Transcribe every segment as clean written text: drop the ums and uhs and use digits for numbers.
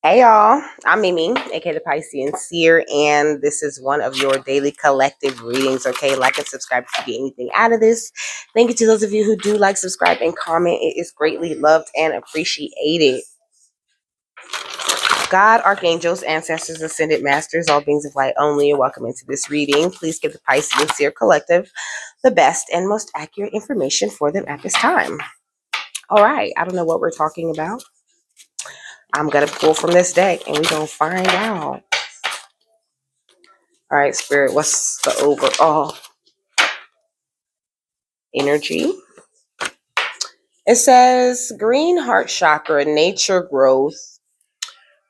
Hey y'all, I'm Mimi, aka the Piscean Seer, and this is one of your daily collective readings. Okay, like and subscribe if you get anything out of this. Thank you to those of you who do like, subscribe, and comment. It is greatly loved and appreciated. God, archangels, ancestors, ascended masters, all beings of light only, are welcome into this reading. Please give the Piscean Seer Collective the best and most accurate information for them at this time. All right, I don't know what we're talking about. I'm going to pull from this deck and we're going to find out. All right, Spirit, what's the overall energy? It says green heart chakra, nature growth,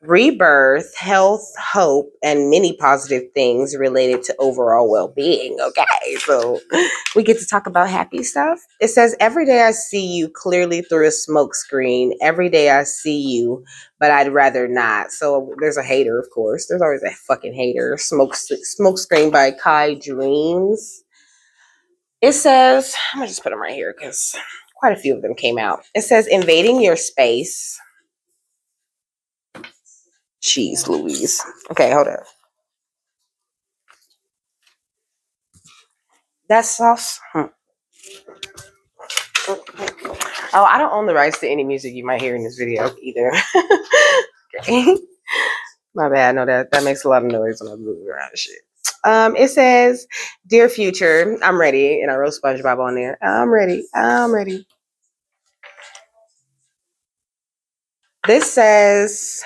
rebirth, health, hope, and many positive things related to overall well-being. Okay, so we get to talk about happy stuff. It says, every day I see you clearly through a smoke screen. Every day I see you, but I'd rather not. So there's a hater, of course. There's always a fucking hater. Smoke Screen by Kai Dreams. It says, I'm going to just put them right here because quite a few of them came out. It says, invading your space. Jeez Louise. Okay, hold up. That's sauce. Oh, I don't own the rights to any music you might hear in this video either. Okay. My bad. I know that makes a lot of noise when I move around and shit. It says, dear future, I'm ready. And I wrote SpongeBob on there. I'm ready. I'm ready. This says,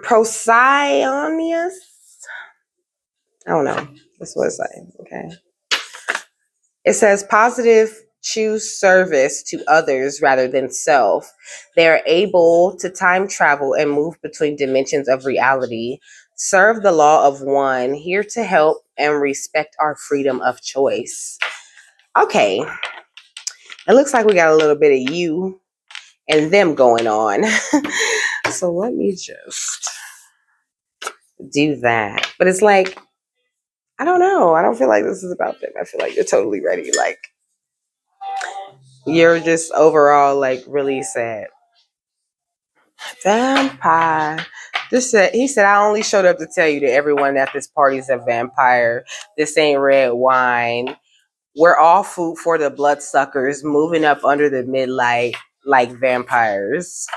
Procyon. I don't know. That's what it's saying. Okay. It says positive choose service to others rather than self. They are able to time travel and move between dimensions of reality. Serve the law of one, here to help and respect our freedom of choice. Okay. It looks like we got a little bit of you and them going on. So let me just do that. But it's like, I don't know. I don't feel like this is about them. I feel like you're totally ready. Like, you're just overall like really sad. Vampire. He said, I only showed up to tell you that everyone at this party is a vampire. This ain't red wine. We're all food for the bloodsuckers moving up under the midlight like vampires.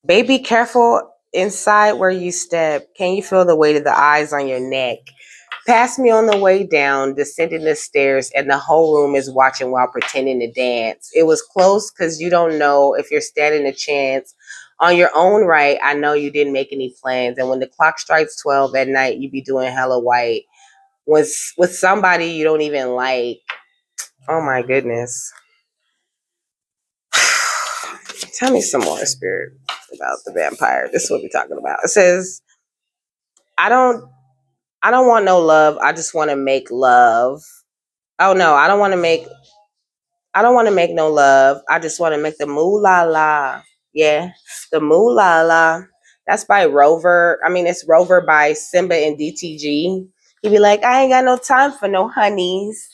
Baby, careful inside where you step. Can you feel the weight of the eyes on your neck? Pass me on the way down, descending the stairs, and the whole room is watching while pretending to dance. It was close because you don't know if you're standing a chance. On your own right, I know you didn't make any plans. And when the clock strikes 12 at night, you be doing hella white. With somebody you don't even like. Oh my goodness. Tell me some more, Spirit, about the vampire. This is what we're talking about. It says, I don't want no love. I just want to make love. Oh no, I don't want to make no love. I just want to make the moolah la. Yeah, the moolah la. That's by Rover. I mean, it's Rover by Simba and DTG. He'd be like, I ain't got no time for no honeys,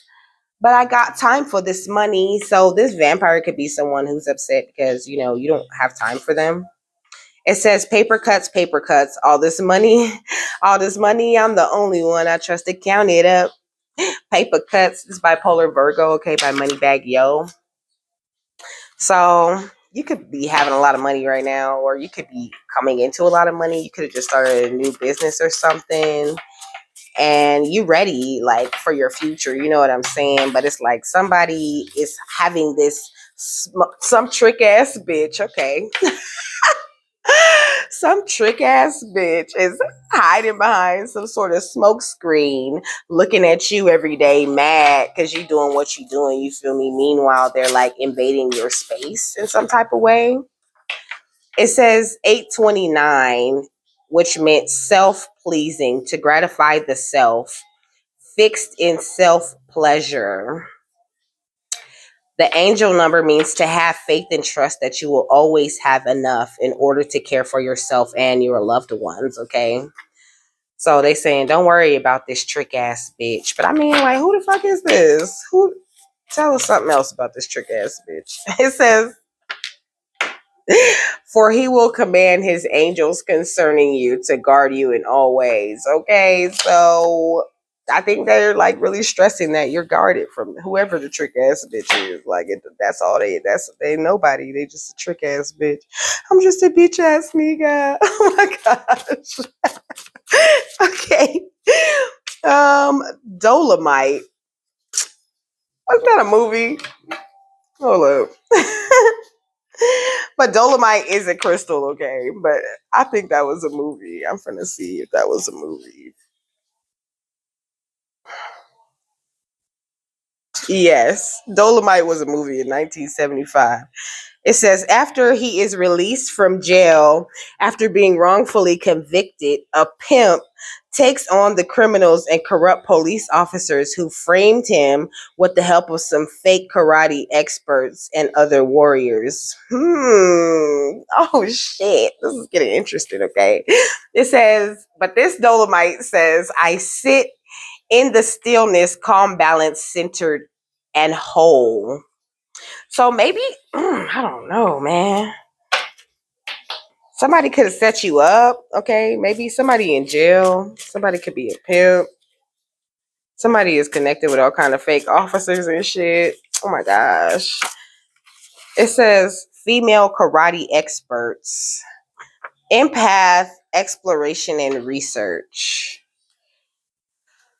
but I got time for this money. So this vampire could be someone who's upset because, you know, you don't have time for them. It says paper cuts, all this money, I'm the only one I trust to count it up. Paper cuts. This is Bipolar Virgo, okay, by Moneybag Yo. So you could be having a lot of money right now, or you could be coming into a lot of money. You could have just started a new business or something, and you ready like for your future. You know what I'm saying? But it's like somebody is having this some trick ass bitch, okay. Some trick ass bitch is hiding behind some sort of smoke screen, looking at you every day, mad because you're doing what you're doing. You feel me? Meanwhile, they're like invading your space in some type of way. It says 829, which meant self-pleasing, to gratify the self, fixed in self-pleasure. The angel number means to have faith and trust that you will always have enough in order to care for yourself and your loved ones, okay? So they saying, don't worry about this trick ass bitch. But I mean, like, who the fuck is this? Tell us something else about this trick ass bitch. It says, For he will command his angels concerning you to guard you in all ways. Okay, so I think they're like really stressing that you're guarded from whoever the trick ass bitch is. Like that's all they nobody. They just a trick ass bitch. I'm just a bitch ass nigga. Oh my gosh. Okay. Dolomite. Wasn't that a movie? Hold up. But Dolomite is a crystal, okay? But I think that was a movie. I'm finna see if that was a movie. Yes, Dolomite was a movie in 1975. It says, after he is released from jail after being wrongfully convicted, a pimp takes on the criminals and corrupt police officers who framed him with the help of some fake karate experts and other warriors. Oh shit. This is getting interesting, okay? It says, but this Dolomite says, I sit in the stillness, calm, balanced, centered, and whole. So maybe, I don't know, man. Somebody could have set you up, okay? Maybe somebody in jail. Somebody could be a pimp. Somebody is connected with all kind of fake officers and shit. Oh my gosh. It says female karate experts, empath, exploration and research.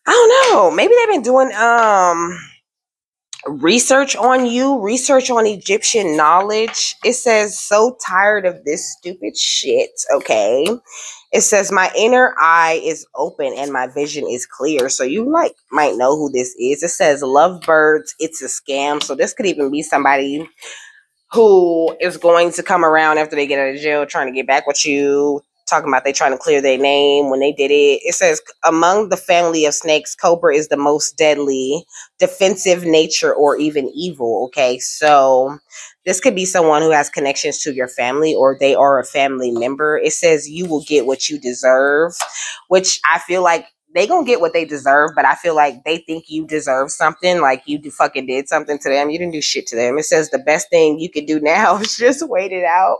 I don't know. Maybe they've been doing research on you, research on Egyptian knowledge. It says, so tired of this stupid shit, okay? It says, my inner eye is open and my vision is clear. So you like might know who this is. It says, lovebirds, it's a scam. So this could even be somebody who is going to come around after they get out of jail trying to get back with you, talking about they trying to clear their name when they did it. It says, among the family of snakes, cobra is the most deadly, defensive nature, or even evil. Okay, so this could be someone who has connections to your family or they are a family member. It says you will get what you deserve, which I feel like they gonna get what they deserve, but I feel like they think you deserve something, like you fucking did something to them. You didn't do shit to them. It says the best thing you could do now is just wait it out.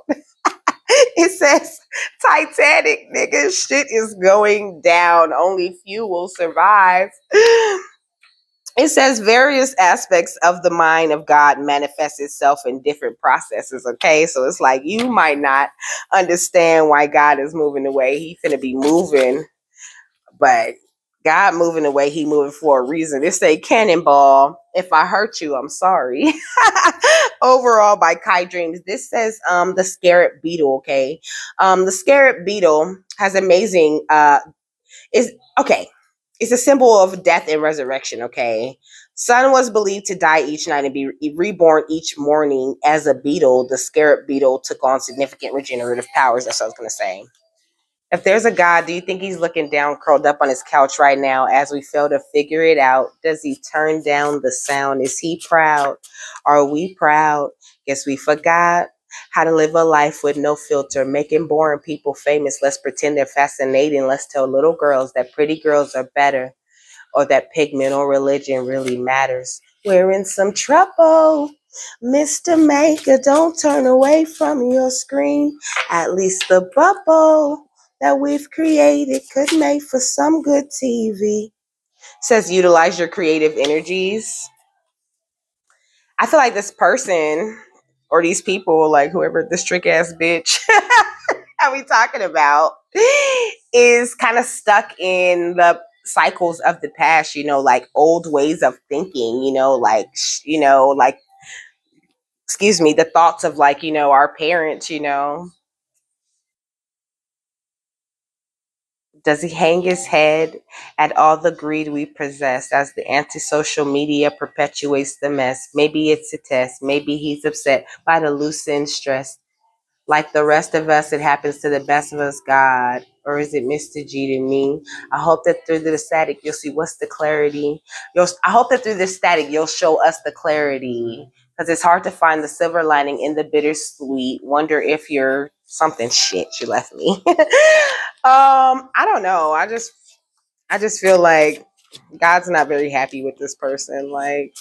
It says Titanic, nigga, shit is going down. Only few will survive. It says various aspects of the mind of God manifest itself in different processes. Okay, so it's like you might not understand why God is moving the way he finna be moving, but God moving the way he moving for a reason. It say Cannonball. If I hurt you, I'm sorry. Overall by Kai Dreams. This says the scarab beetle, okay? The scarab beetle has amazing is okay. It's a symbol of death and resurrection, okay? Sun was believed to die each night and be reborn each morning as a beetle. The scarab beetle took on significant regenerative powers. That's what I was gonna say. If there's a God, do you think he's looking down, curled up on his couch right now as we fail to figure it out? Does he turn down the sound? Is he proud? Are we proud? Guess we forgot how to live a life with no filter, making boring people famous. Let's pretend they're fascinating. Let's tell little girls that pretty girls are better, or that pigment or religion really matters. We're in some trouble. Mr. Maker, don't turn away from your screen. At least the bubble that we've created could make for some good TV. Says utilize your creative energies. I feel like this person or these people, like whoever this trick ass bitch that we talking about, is kind of stuck in the cycles of the past, you know, like old ways of thinking, like excuse me, the thoughts of like, our parents, Does he hang his head at all the greed we possess as the anti-social media perpetuates the mess? Maybe it's a test. Maybe he's upset by the loosened stress. Like the rest of us, it happens to the best of us, God. Or is it Mr. G to me? I hope that through the static, you'll see what's the clarity. I hope that through the static, you'll show us the clarity. Because it's hard to find the silver lining in the bittersweet. Wonder if you're something shit. You left me. I don't know. I just feel like God's not very happy with this person. Like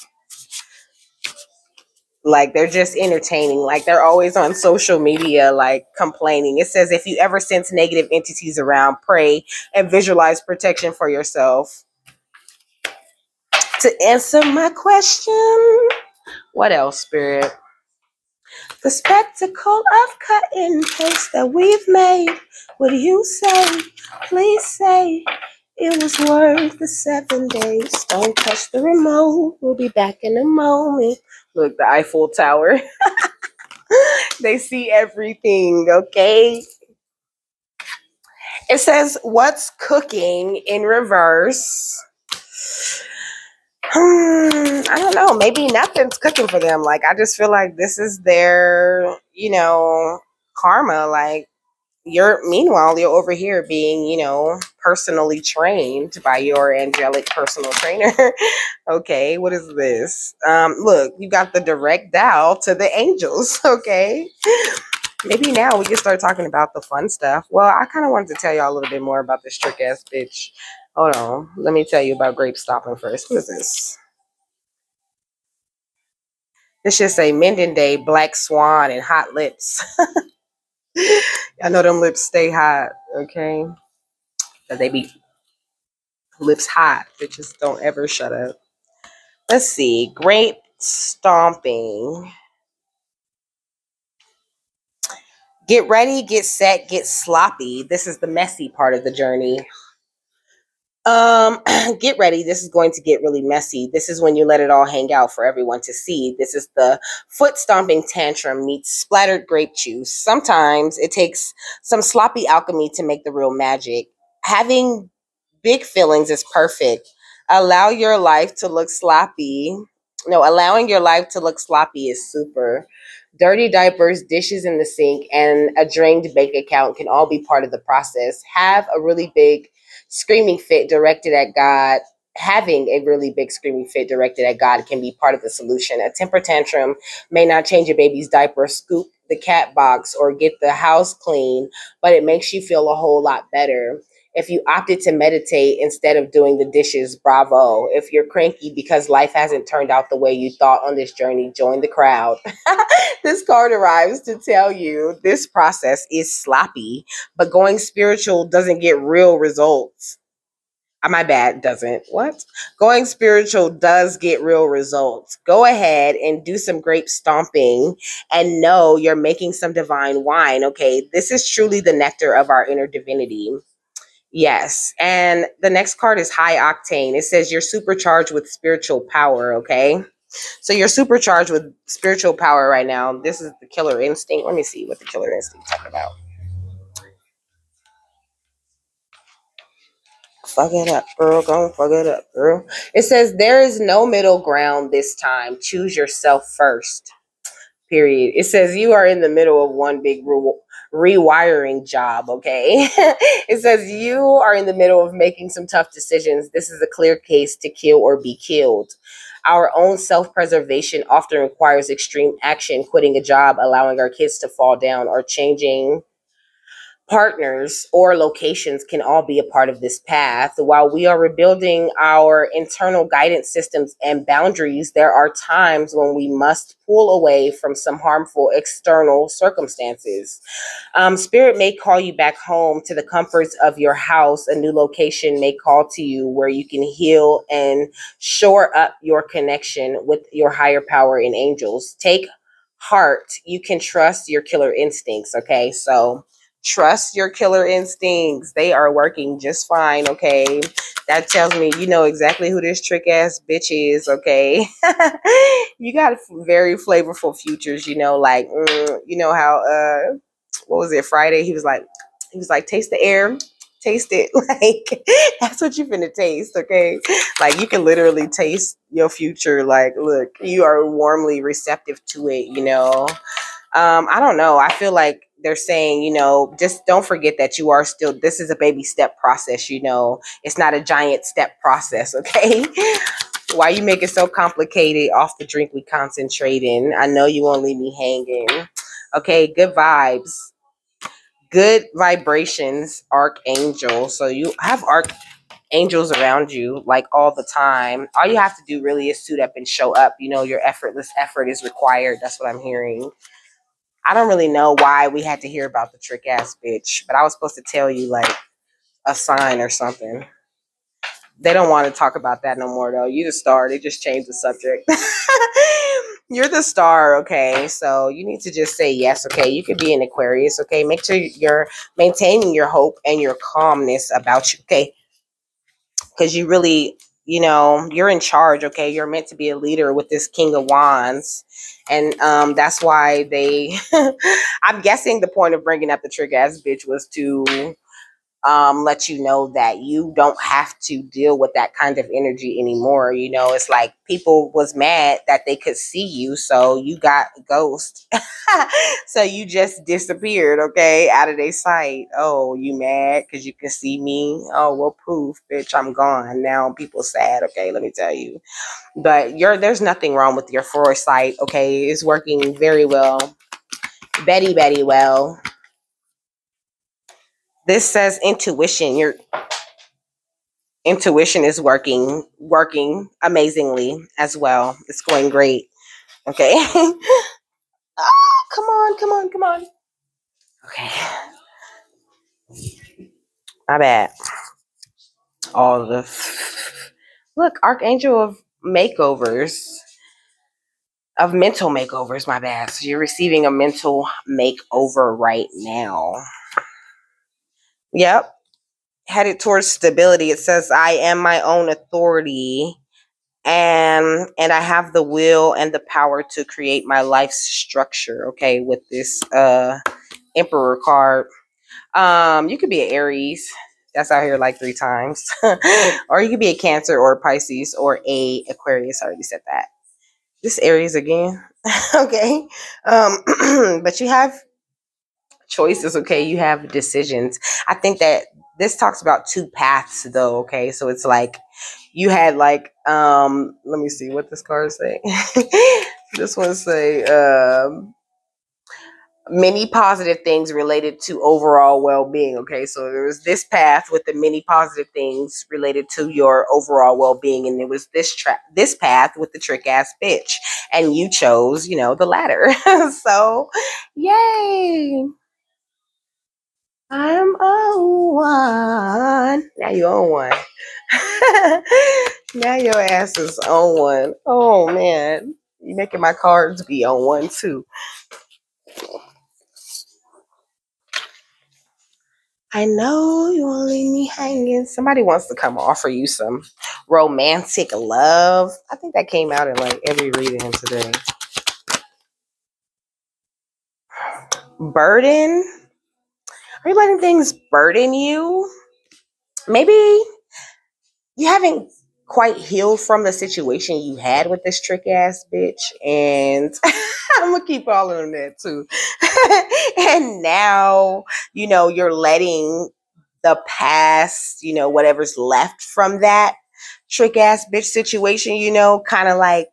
Like they're just entertaining. Like they're always on social media, like complaining. It says if you ever sense negative entities around, pray and visualize protection for yourself. To answer my question, what else, Spirit? The spectacle of cut and paste that we've made. What do you say? Please say it was worth the 7 days. Don't touch the remote. We'll be back in a moment. Look, the Eiffel Tower. They see everything, okay? It says, what's cooking in reverse? I don't know. Maybe nothing's cooking for them. Like, I just feel like this is their, karma. Like, meanwhile, you're over here being, personally trained by your angelic personal trainer. Okay, what is this? Look, you got the direct dial to the angels. Okay. Maybe now we can start talking about the fun stuff. Well, I kind of wanted to tell y'all a little bit more about this trick ass bitch. Hold on. Let me tell you about grape stopping first. What is this? This should say Mending Day, Black Swan, and Hot Lips. I know them lips stay hot, okay? But they be lips hot. Bitches don't ever shut up. Let's see. Grape stomping. Get ready, get set, get sloppy. This is the messy part of the journey. Get ready. This is going to get really messy. This is when you let it all hang out for everyone to see. This is the foot stomping tantrum meets splattered grape juice. Sometimes it takes some sloppy alchemy to make the real magic. Having big feelings is perfect. Allow your life to look sloppy. No, allowing your life to look sloppy is super. Dirty diapers, dishes in the sink, and a drained bank account can all be part of the process. Have a really big screaming fit directed at God. Having a really big screaming fit directed at God can be part of the solution. A temper tantrum may not change your baby's diaper, scoop the cat box, or get the house clean, but it makes you feel a whole lot better. If you opted to meditate instead of doing the dishes, bravo. If you're cranky because life hasn't turned out the way you thought on this journey, join the crowd. This card arrives to tell you this process is sloppy, but going spiritual doesn't get real results. My bad, doesn't. What? Going spiritual does get real results. Go ahead and do some grape stomping and know you're making some divine wine, okay? This is truly the nectar of our inner divinity. Yes. And the next card is high octane. It says you're supercharged with spiritual power, okay? So you're supercharged with spiritual power right now. This is the killer instinct. Let me see what the killer instinct talking about. Fuck it up, girl. Go fuck it up, girl. It says there is no middle ground this time. Choose yourself first. Period. It says you are in the middle of one big rewiring job, okay? It says you are in the middle of making some tough decisions. This is a clear case to kill or be killed. Our own self-preservation often requires extreme action, quitting a job, allowing our kids to fall down, or changing partners or locations can all be a part of this path. While we are rebuilding our internal guidance systems and boundaries, there are times when we must pull away from some harmful external circumstances. Spirit may call you back home to the comforts of your house. A new location may call to you where you can heal and shore up your connection with your higher power and angels. Take heart. You can trust your killer instincts. Okay, so trust your killer instincts. They are working just fine, okay? That tells me you know exactly who this trick ass bitch is, okay? You got very flavorful futures, like, you know how, what was it, Friday? He was like, taste the air, taste it. Like, that's what you finna taste, okay? Like, you can literally taste your future. Like, look, you are warmly receptive to it, I don't know. I feel like they're saying, just don't forget that you are still, this is a baby step process, it's not a giant step process, okay? Why you make it so complicated? Off the drink we concentrating. I know you won't leave me hanging. Okay, good vibes. Good vibrations, Archangel. So you have angels around you like all the time. All you have to do really is suit up and show up. You know, your effortless effort is required. That's what I'm hearing. I don't really know why we had to hear about the trick ass bitch, but I was supposed to tell you like a sign or something. They don't want to talk about that no more though. You the star. They just changed the subject. You're the star, okay? So you need to just say yes, okay? You could be an Aquarius, okay? Make sure you're maintaining your hope and your calmness about you, okay? Because you really, you know, you're in charge, okay? You're meant to be a leader with this King of Wands. And that's why they, I'm guessing the point of bringing up the trick ass bitch was to let you know that you don't have to deal with that kind of energy anymore. You know, it's like people was mad that they could see you, so you got ghost. So you just disappeared, okay, out of their sight. Oh, you mad because you can see me? Oh, well, poof, bitch, I'm gone. Now people sad, okay, let me tell you. But there's nothing wrong with your foresight, okay? It's working very well. Betty well. This says intuition. Your intuition is working amazingly as well. It's going great. Okay. Oh, come on. Okay. My bad. All the look, Archangel of makeovers. Of mental makeovers, my bad. So you're receiving a mental makeover right now. Yep. Headed towards stability. It says, I am my own authority. And I have the will and the power to create my life's structure, okay, with this Emperor card. You could be an Aries. That's out here like 3 times. Or you could be a Cancer or a Pisces or a Aquarius. I already said that. This Aries again. Okay. But you have choices, okay? You have decisions. I think that this talks about 2 paths though, okay? So it's like you had like let me see what this card say. This one say many positive things related to overall well-being, okay? So there was this path with the many positive things related to your overall well-being, and there was this path with the trick ass bitch, and you chose, you know, the latter. So yay, I'm on one. Now you on one. Now your ass is on one. Oh man, you making my cards be on one too. I know you won't leave me hanging. Somebody wants to come offer you some romantic love. I think that came out in like every reading today. Burden? Are you letting things burden you? Maybe you haven't quite healed from the situation you had with this trick ass bitch, and I'm gonna keep all of them that too. And now, you know, you're letting the past, you know, whatever's left from that trick ass bitch situation, you know, kind of like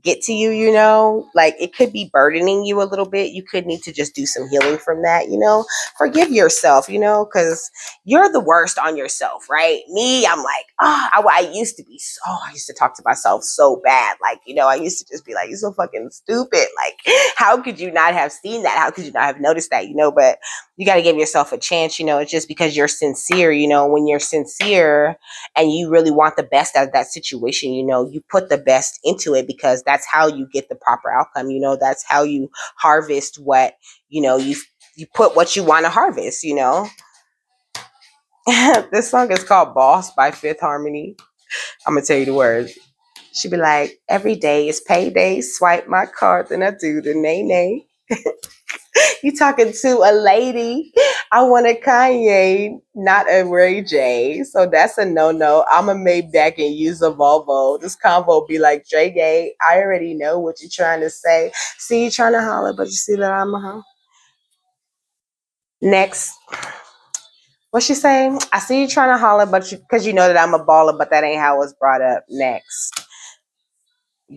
get to you, you know, like it could be burdening you a little bit. You could need to just do some healing from that, you know, forgive yourself, you know, because you're the worst on yourself, right? Me, I'm like, I used to be I used to talk to myself so bad. Like, you know, I used to just be like, you're so fucking stupid. Like, how could you not have seen that? How could you not have noticed that, you know? But you got to give yourself a chance, you know, it's just because you're sincere, you know, when you're sincere and you really want the best out of that situation, you know, you put the best into it because that's how you get the proper outcome. You know, that's how you harvest what, you know, you put what you want to harvest, you know. This song is called Boss by Fifth Harmony. I'm going to tell you the words. She be like, every day is payday, swipe my card, then I do the nay. You talking to a lady. I want a Kanye, not a Ray J. So that's a no-no. I'm a Maybach and use a Volvo. This convo be like, Dre gay. I already know what you're trying to say. See you trying to holler, but you see that I'm a hoe. Next. What she saying? I see you trying to holler, but because you know that I'm a baller, but that ain't how it was brought up. Next.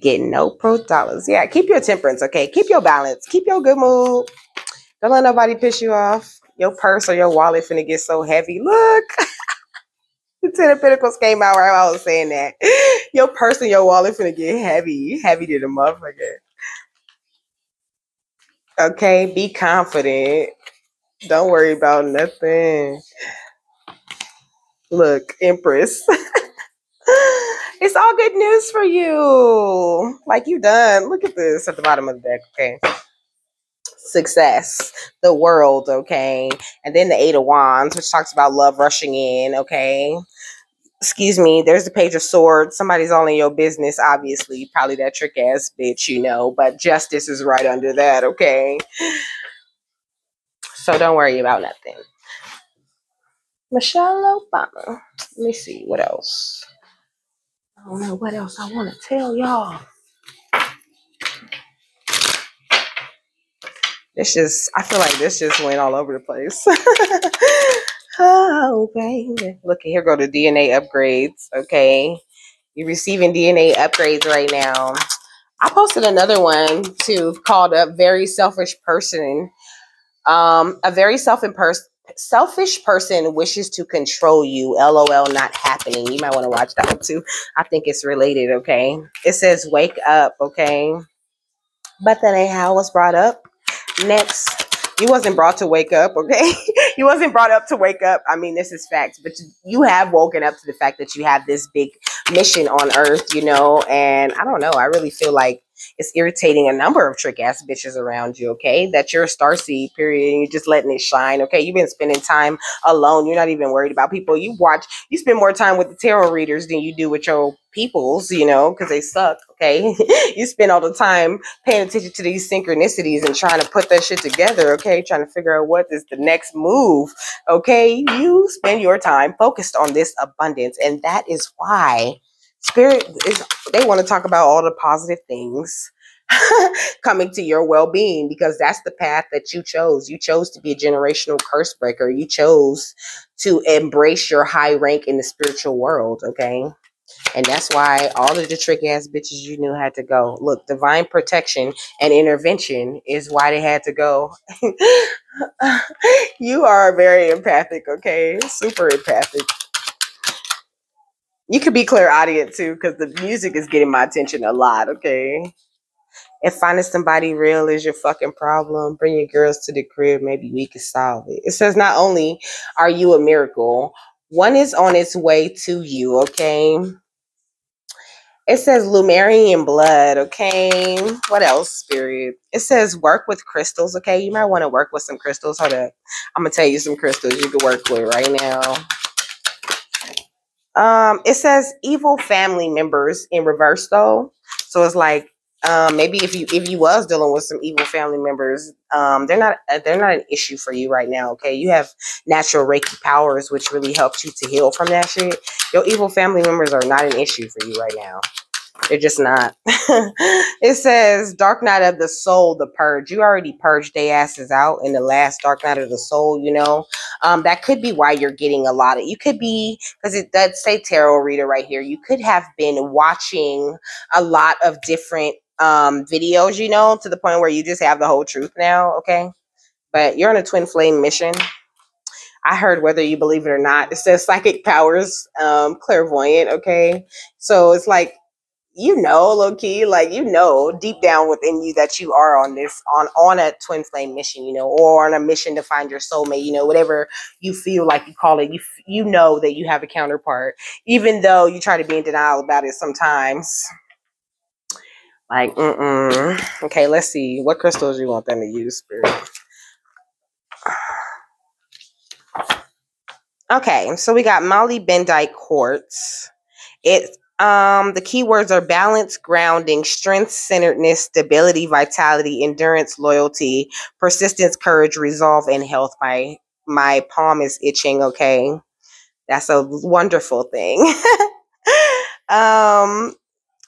Getting no pro dollars. Yeah, keep your temperance, okay? Keep your balance. Keep your good mood. Don't let nobody piss you off. Your purse or your wallet finna get so heavy. Look. Ten of Pentacles came out right while I was saying that. Your purse and your wallet finna get heavy. Heavy to the motherfucker. Okay, be confident. Don't worry about nothing. Look, Empress. It's all good news for you. Like you done. Look at this at the bottom of the deck, okay? Success, the world, okay? And then the Eight of Wands, which talks about love rushing in, okay? Excuse me, there's the Page of Swords. Somebody's all in your business, obviously. Probably that trick ass bitch, you know, but justice is right under that, okay? So don't worry about nothing. Michelle Obama. Let me see, what else? I don't know what else I want to tell y'all. I feel like this just went all over the place. Oh, baby. Look, here go the DNA upgrades, okay? You're receiving DNA upgrades right now. I posted another one, too, called A Very Selfish Person. A very selfish person wishes to control you. LOL, not happening. You might want to watch that one, too. I think it's related, okay? It says, wake up, okay? But that ain't how it was brought up. Next, you wasn't brought to wake up, okay? You wasn't brought up to wake up. I mean, this is facts, but you have woken up to the fact that you have this big mission on earth, you know, and I don't know. I really feel like it's irritating a number of trick ass bitches around you, okay? That you're a starseed, period, and you're just letting it shine, okay? You've been spending time alone. You're not even worried about people. You spend more time with the tarot readers than you do with your peoples, you know, because they suck, okay? You spend all the time paying attention to these synchronicities and trying to put that shit together, okay? Trying to figure out what is the next move, okay? You spend your time focused on this abundance, and that is why they want to talk about all the positive things coming to your well-being, because that's the path that you chose. You chose to be a generational curse breaker. You chose to embrace your high rank in the spiritual world, okay? And that's why all of the trick ass bitches you knew had to go. Look, divine protection and intervention is why they had to go. You are very empathic, okay? Super empathic. You could be clairaudient too, because the music is getting my attention a lot, okay? If finding somebody real is your fucking problem, bring your girls to the crib. Maybe we can solve it. It says, not only are you a miracle, one is on its way to you, okay? It says Lumerian blood, okay? What else, Spirit? It says work with crystals, okay? You might want to work with some crystals. Hold up. I'm going to tell you some crystals you can work with right now. It says evil family members in reverse, though. So it's like, maybe if you was dealing with some evil family members, they're not an issue for you right now, okay? You have natural Reiki powers, which really helps you to heal from that shit. Your evil family members are not an issue for you right now. They're just not. It says Dark Night of the Soul, the purge. You already purged their asses out in the last Dark Night of the Soul, you know. That could be why you're getting a lot of, you could be, because it does say tarot reader right here. You could have been watching a lot of different videos, you know, to the point where you just have the whole truth now, okay? But you're on a twin flame mission. I heard, whether you believe it or not, it says psychic powers, clairvoyant, okay? So it's like, you know, low key, like, you know, deep down within you that you are on this, on a twin flame mission, you know, or on a mission to find your soulmate, you know, whatever you feel like you call it. You know that you have a counterpart, even though you try to be in denial about it sometimes. Like, okay, let's see. What crystals you want them to use, Spirit? Okay, so we got molybdenite quartz. The keywords are balance, grounding, strength, centeredness, stability, vitality, endurance, loyalty, persistence, courage, resolve, and health. My palm is itching, okay? That's a wonderful thing.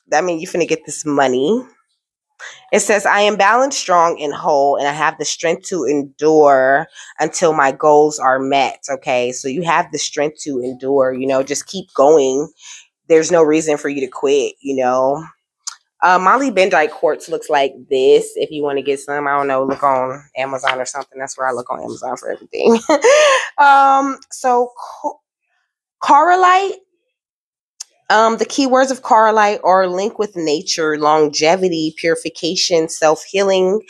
That means you're finna get this money. It says, I am balanced, strong, and whole, and I have the strength to endure until my goals are met, okay? So you have the strength to endure, you know, just keep going. There's no reason for you to quit, you know. Molybdenite quartz looks like this. If you want to get some, I don't know, look on Amazon or something. That's where I look on Amazon for everything. So Coralite. The keywords of coralite are link with nature, longevity, purification, self-healing,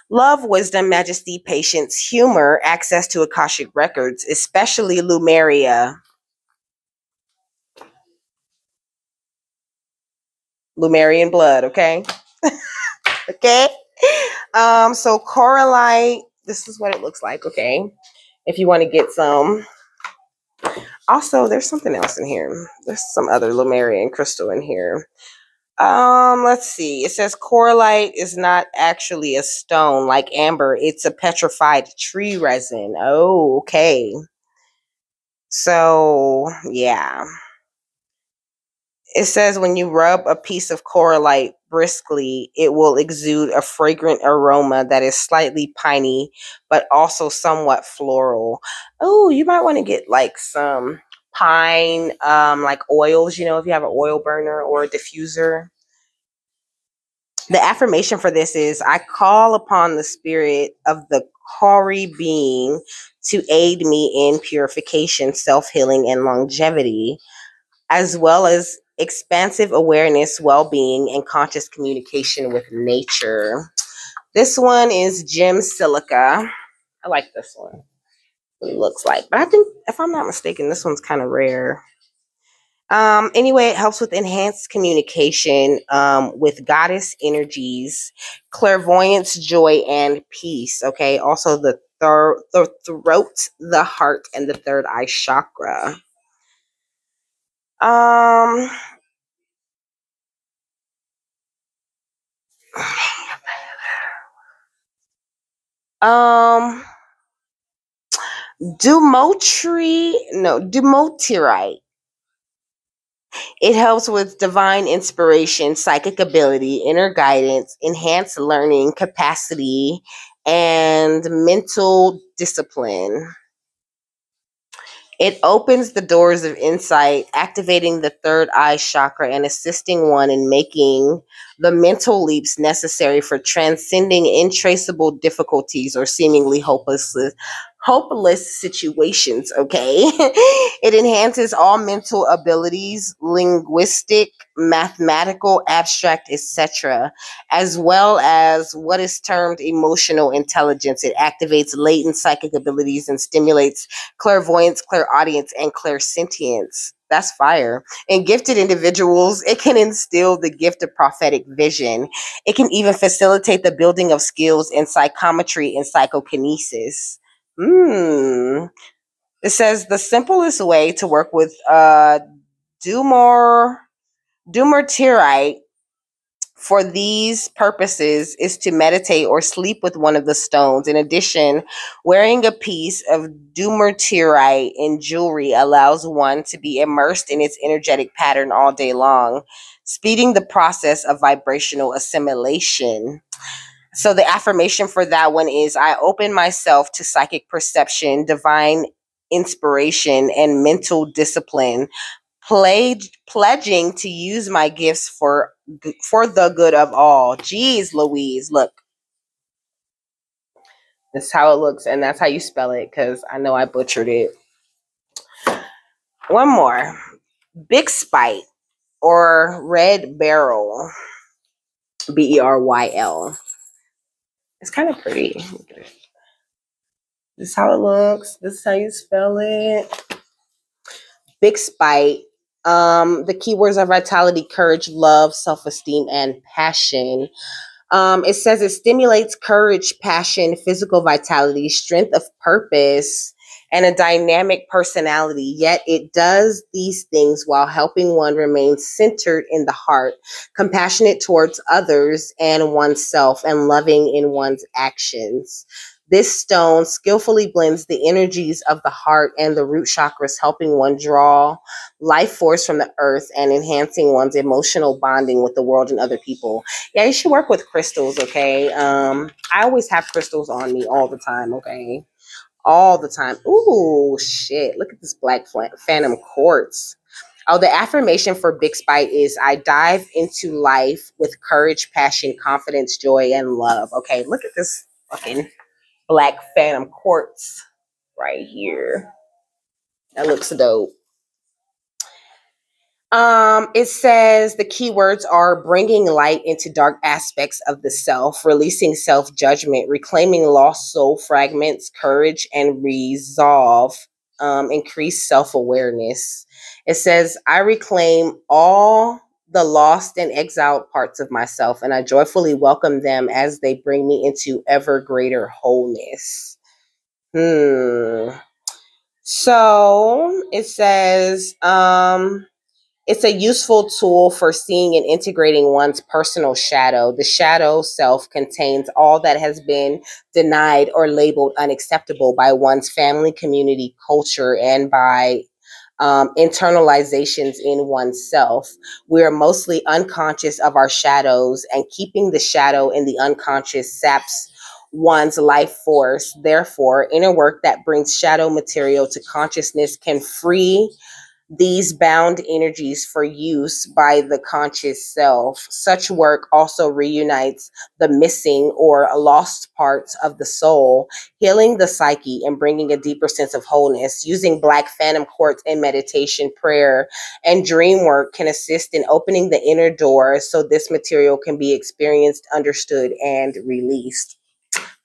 love, wisdom, majesty, patience, humor, access to Akashic records, especially Lumeria. Lumerian blood, okay? Okay. So coralite, this is what it looks like, okay? If you want to get some. Also, there's something else in here. There's some other Lumerian crystal in here. Let's see. It says coralite is not actually a stone like amber. It's a petrified tree resin. Oh, okay. So, yeah. It says when you rub a piece of coralite briskly, it will exude a fragrant aroma that is slightly piney, but also somewhat floral. Oh, you might want to get like some pine, like oils, you know, if you have an oil burner or a diffuser. The affirmation for this is I call upon the spirit of the Kori being to aid me in purification, self healing, and longevity, as well as expansive awareness, well being, and conscious communication with nature. This one is Gem Silica. I like this one. What it looks like. But I think, if I'm not mistaken, this one's kind of rare. Anyway, it helps with enhanced communication with goddess energies, clairvoyance, joy, and peace. Okay. Also, the throat, the heart, and the third eye chakra. Um, um, Dumotirite. It helps with divine inspiration, psychic ability, inner guidance, enhanced learning capacity, and mental discipline. It opens the doors of insight, activating the third eye chakra and assisting one in making the mental leaps necessary for transcending intraceable difficulties or seemingly hopeless situations, okay? It enhances all mental abilities, linguistic, mathematical, abstract, etc., as well as what is termed emotional intelligence. It activates latent psychic abilities and stimulates clairvoyance, clairaudience, and clairsentience. That's fire. In gifted individuals, it can instill the gift of prophetic vision. It can even facilitate the building of skills in psychometry and psychokinesis. It says the simplest way to work with Dumor Dumertirite for these purposes is to meditate or sleep with one of the stones. In addition, wearing a piece of Dumertirite in jewelry allows one to be immersed in its energetic pattern all day long, speeding the process of vibrational assimilation. So the affirmation for that one is I open myself to psychic perception, divine inspiration, and mental discipline, pledging to use my gifts for the good of all. Jeez Louise, look. This is how it looks, and that's how you spell it, because I know I butchered it. One more. Big Spite or Red Beryl. Beryl. It's kind of pretty. This is how it looks. This is how you spell it. Big Spite. The keywords are vitality, courage, love, self-esteem, and passion. It says it stimulates courage, passion, physical vitality, strength of purpose, and a dynamic personality. Yet it does these things while helping one remain centered in the heart, compassionate towards others and oneself, and loving in one's actions. This stone skillfully blends the energies of the heart and the root chakras, helping one draw life force from the earth and enhancing one's emotional bonding with the world and other people. Yeah, you should work with crystals, okay? I always have crystals on me all the time, okay? All the time. Ooh, shit. Look at this black phantom quartz. Oh, the affirmation for Big Spite is I dive into life with courage, passion, confidence, joy, and love. Okay, look at this fucking black phantom quartz right here. That looks dope. It says the keywords are bringing light into dark aspects of the self, releasing self judgment, reclaiming lost soul fragments, courage and resolve, increase self awareness. It says, I reclaim all the lost and exiled parts of myself, and I joyfully welcome them as they bring me into ever greater wholeness. So it says, it's a useful tool for seeing and integrating one's personal shadow. The shadow self contains all that has been denied or labeled unacceptable by one's family, community, culture, and by internalizations in oneself. We are mostly unconscious of our shadows, and keeping the shadow in the unconscious saps one's life force. Therefore, inner work that brings shadow material to consciousness can free these bound energies for use by the conscious self. Such work also reunites the missing or lost parts of the soul, healing the psyche and bringing a deeper sense of wholeness. Using black phantom quartz in meditation, prayer, and dream work can assist in opening the inner door so this material can be experienced, understood, and released.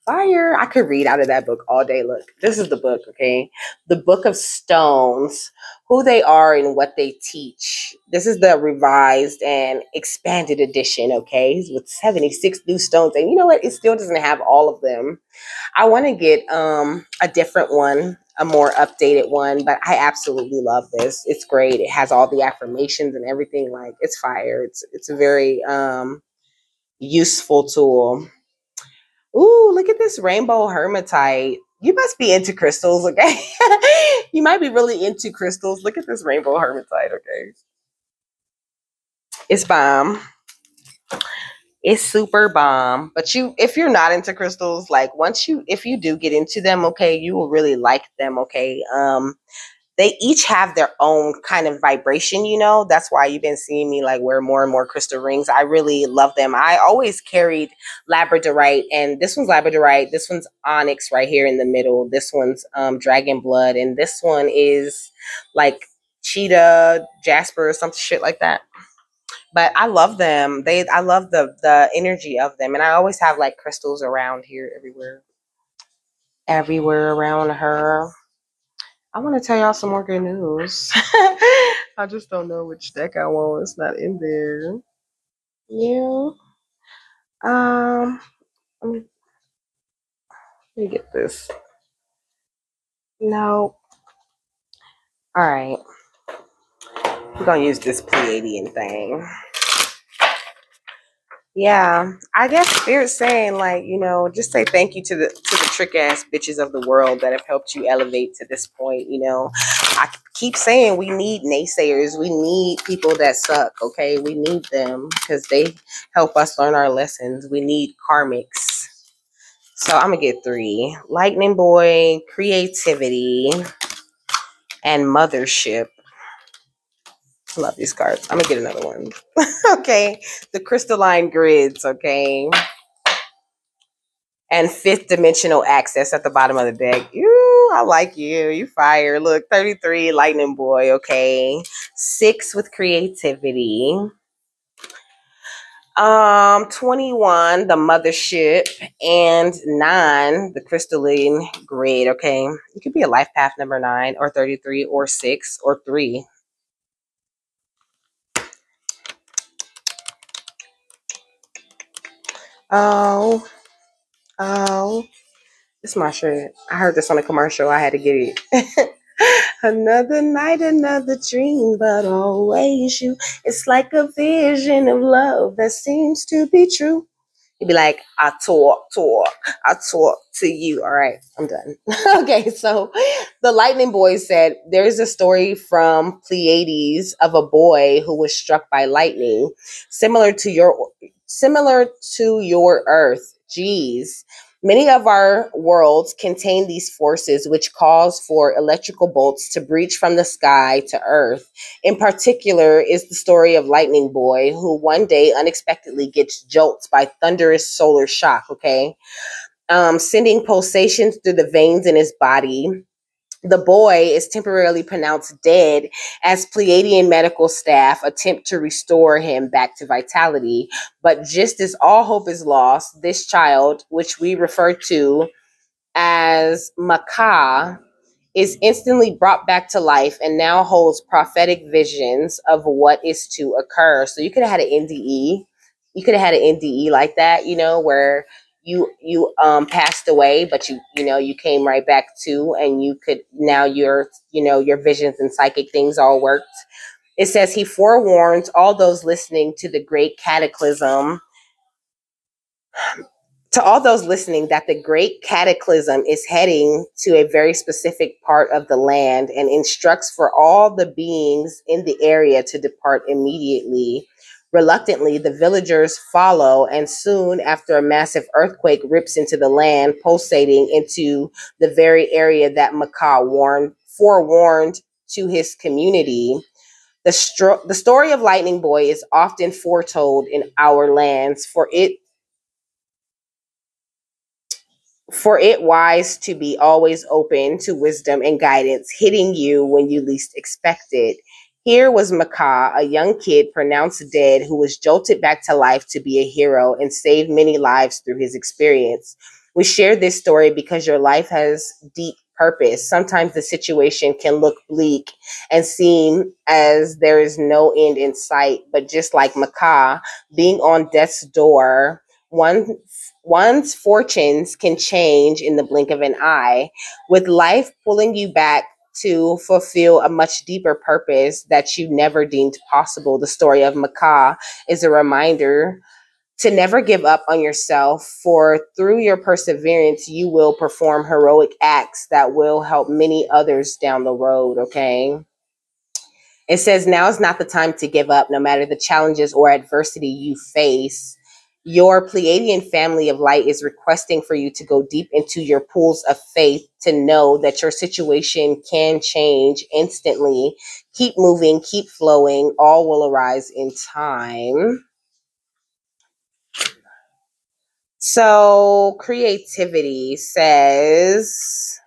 Fire. I could read out of that book all day. Look, this is the book, okay? The Book of Stones, who they are and what they teach. This is the revised and expanded edition, okay? With 76 new stones. And you know what? It still doesn't have all of them. I want to get a different one, a more updated one, but I absolutely love this. It's great. It has all the affirmations and everything. Like, it's fire. It's a very useful tool. Ooh, look at this rainbow hermatite. You must be into crystals, okay? You might be really into crystals. Look at this rainbow hermatite, okay? It's bomb. It's super bomb. But if you're not into crystals, like if you do get into them, okay, you will really like them, okay? They each have their own kind of vibration, you know. That's why you've been seeing me like wear more and more crystal rings. I really love them. I always carried labradorite, and this one's labradorite. This one's onyx right here in the middle. This one's dragon blood, and this one is like cheetah, jasper, or some shit like that. But I love them. I love the energy of them, and I always have like crystals around here everywhere around her. I want to tell y'all some more good news. I just don't know which deck I want. It's not in there. Yeah. Let me get this. No. All right. We're gonna use this Pleiadian thing. Yeah, I guess Spirit's saying, like, you know, just say thank you to the trick ass bitches of the world that have helped you elevate to this point. You know, I keep saying we need naysayers, we need people that suck. Okay, we need them because they help us learn our lessons. We need karmics. So I'm gonna get 3: Lightning Boy, Creativity, and Mothership. I love these cards. I'm gonna get another one. Okay, the Crystalline Grids. Okay. And 5th Dimensional Access at the bottom of the deck. Ooh, I like you. You fire. Look, 33, Lightning Boy, okay. 6 with Creativity. 21, the Mothership. And 9, the Crystalline Grid, okay. It could be a life path number 9 or 33 or 6 or 3. Oh, this is my shirt. I heard this on a commercial. I had to get it. Another night, another dream, but always you. It's like a vision of love that seems to be true. You'd be like, I talk to you. All right, I'm done. Okay, so the Lightning Boy said, there's a story from Pleiades of a boy who was struck by lightning, similar to your Earth. Geez. Many of our worlds contain these forces which cause for electrical bolts to breach from the sky to Earth. In particular is the story of Lightning Boy, who one day unexpectedly gets jolts by thunderous solar shock, okay? Sending pulsations through the veins in his body, The boy is temporarily pronounced dead as Pleiadian medical staff attempt to restore him back to vitality. But just as all hope is lost, this child, which we refer to as Makkah, is instantly brought back to life and now holds prophetic visions of what is to occur. So you could have had an NDE. You could have had an NDE like that, where you passed away, but you came right back to, and you could now your visions and psychic things all worked. It says he forewarns all those listening to all those listening that the great cataclysm is heading to a very specific part of the land, and instructs for all the beings in the area to depart immediately. Reluctantly, the villagers follow, and soon after, a massive earthquake rips into the land, pulsating into the very area that Makkah forewarned to his community. The story of Lightning Boy is often foretold in our lands, for it wise to be always open to wisdom and guidance, hitting you when you least expect it. Here was Makkah, a young kid pronounced dead, who was jolted back to life to be a hero and save many lives through his experience. We share this story because your life has deep purpose. Sometimes the situation can look bleak and seem as there is no end in sight, but just like Makkah being on death's door, one one's fortunes can change in the blink of an eye, with life pulling you back to fulfill a much deeper purpose that you never deemed possible. The story of Makkah is a reminder to never give up on yourself, for through your perseverance, you will perform heroic acts that will help many others down the road, okay? It says now is not the time to give up, no matter the challenges or adversity you face. Your Pleiadian family of light is requesting for you to go deep into your pools of faith, to know that your situation can change instantly. Keep moving, keep flowing, all will arise in time. So, creativity says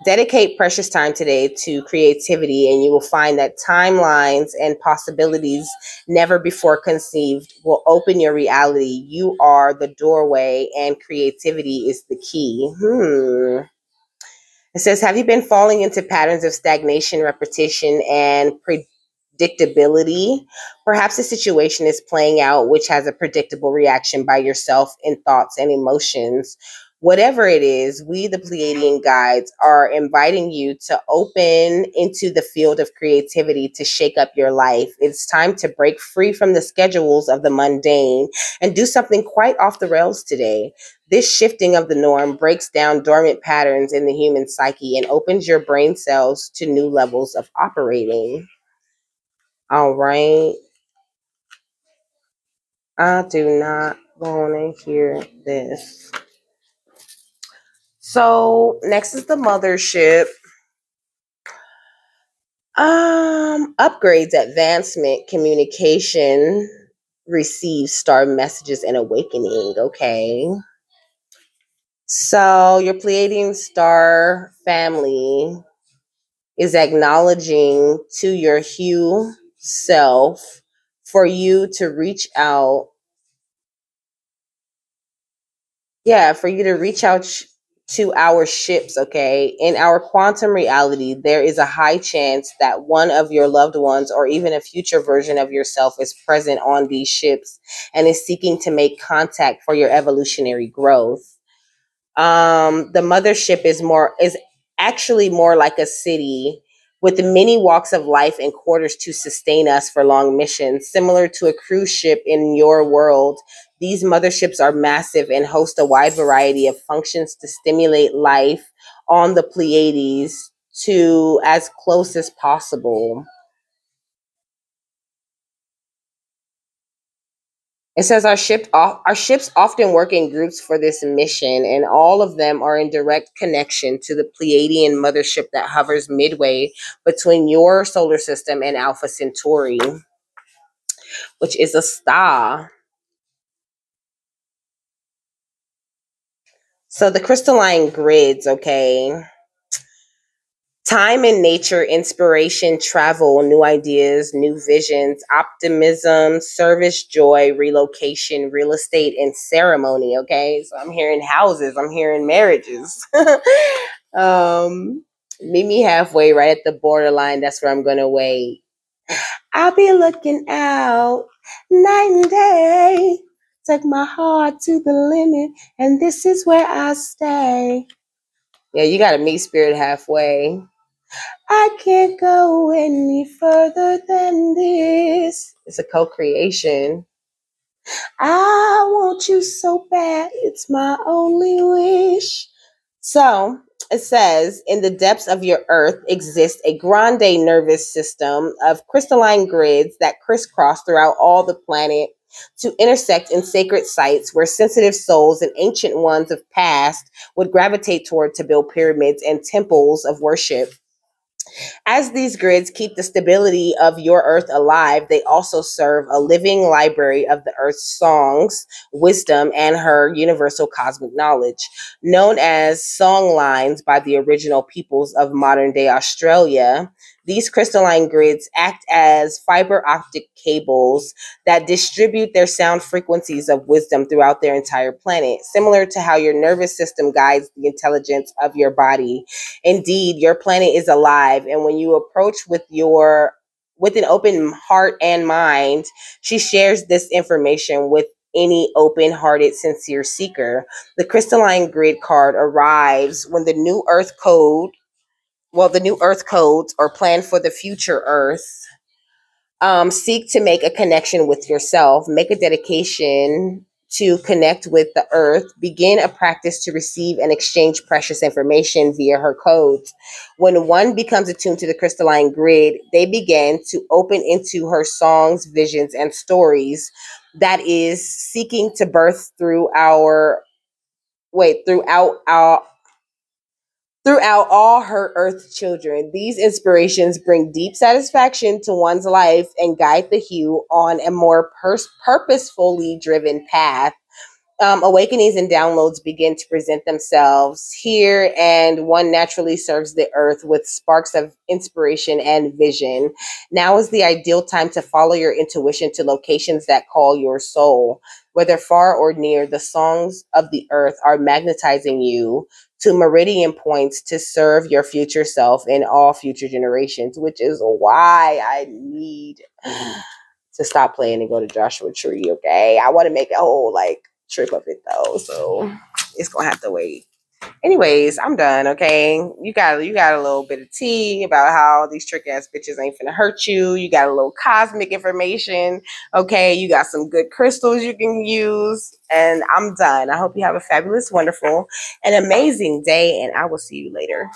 dedicate precious time today to creativity, and you will find that timelines and possibilities never before conceived will open your reality. You are the doorway, and creativity is the key. It says, have you been falling into patterns of stagnation, repetition, and predictability? Perhaps the situation is playing out, which has a predictable reaction by yourself in thoughts and emotions. Whatever it is, we, the Pleiadian guides, are inviting you to open into the field of creativity to shake up your life. It's time to break free from the schedules of the mundane and do something quite off the rails today. This shifting of the norm breaks down dormant patterns in the human psyche and opens your brain cells to new levels of operating. All right. I do not want to hear this. So next is the mothership. Upgrades, advancement, communication, receive star messages and awakening. Okay. So your Pleiadian star family is acknowledging to your hue self for you to reach out. Yeah, for you to reach out to our ships, okay? In our quantum reality, there is a high chance that one of your loved ones or even a future version of yourself is present on these ships and is seeking to make contact for your evolutionary growth. The mothership is actually more like a city with many walks of life and quarters to sustain us for long missions. Similar to a cruise ship in your world, these motherships are massive and host a wide variety of functions to stimulate life on the Pleiades to as close as possible. It says our ships often work in groups for this mission, and all of them are in direct connection to the Pleiadian mothership that hovers midway between your solar system and Alpha Centauri, which is a star. So the crystalline grids, okay. Time in nature, inspiration, travel, new ideas, new visions, optimism, service, joy, relocation, real estate, and ceremony. Okay, so I'm hearing houses, I'm hearing marriages. um, Meet me halfway, right at the borderline. That's where I'm gonna wait. I'll be looking out night and day. Take my heart to the limit, and this is where I stay. Yeah, you gotta meet spirit halfway. I can't go any further than this. It's a co-creation. I want you so bad, it's my only wish. So it says, in the depths of your earth exists a grande nervous system of crystalline grids that crisscross throughout all the planet to intersect in sacred sites where sensitive souls and ancient ones of past would gravitate toward to build pyramids and temples of worship. As these grids keep the stability of your earth alive, they also serve a living library of the earth's songs, wisdom, and her universal cosmic knowledge. Known as song lines by the original peoples of modern day Australia, these crystalline grids act as fiber optic cables that distribute their sound frequencies of wisdom throughout their entire planet, similar to how your nervous system guides the intelligence of your body. Indeed, your planet is alive, and when you approach with an open heart and mind, she shares this information with any open-hearted, sincere seeker. The crystalline grid card arrives when the new Earth codes or plan for the future Earth seek to make a connection with yourself, make a dedication to connect with the earth, begin a practice to receive and exchange precious information via her codes. When one becomes attuned to the crystalline grid, they begin to open into her songs, visions, and stories that is seeking to birth throughout our throughout all her earth children. These inspirations bring deep satisfaction to one's life and guide the hue on a more purposefully driven path. Awakenings and downloads begin to present themselves here, and one naturally serves the earth with sparks of inspiration and vision. Now is the ideal time to follow your intuition to locations that call your soul. Whether far or near, the songs of the earth are magnetizing you to meridian points to serve your future self and all future generations, which is why I need to stop playing and go to Joshua Tree. Okay, I want to make a whole trip of it though, so it's gonna have to wait. Anyways, I'm done. Okay, you got a little bit of tea about how these trick ass bitches ain't finna hurt you. You got a little cosmic information. Okay, you got some good crystals you can use, and I'm done. I hope you have a fabulous, wonderful, and amazing day, and I will see you later.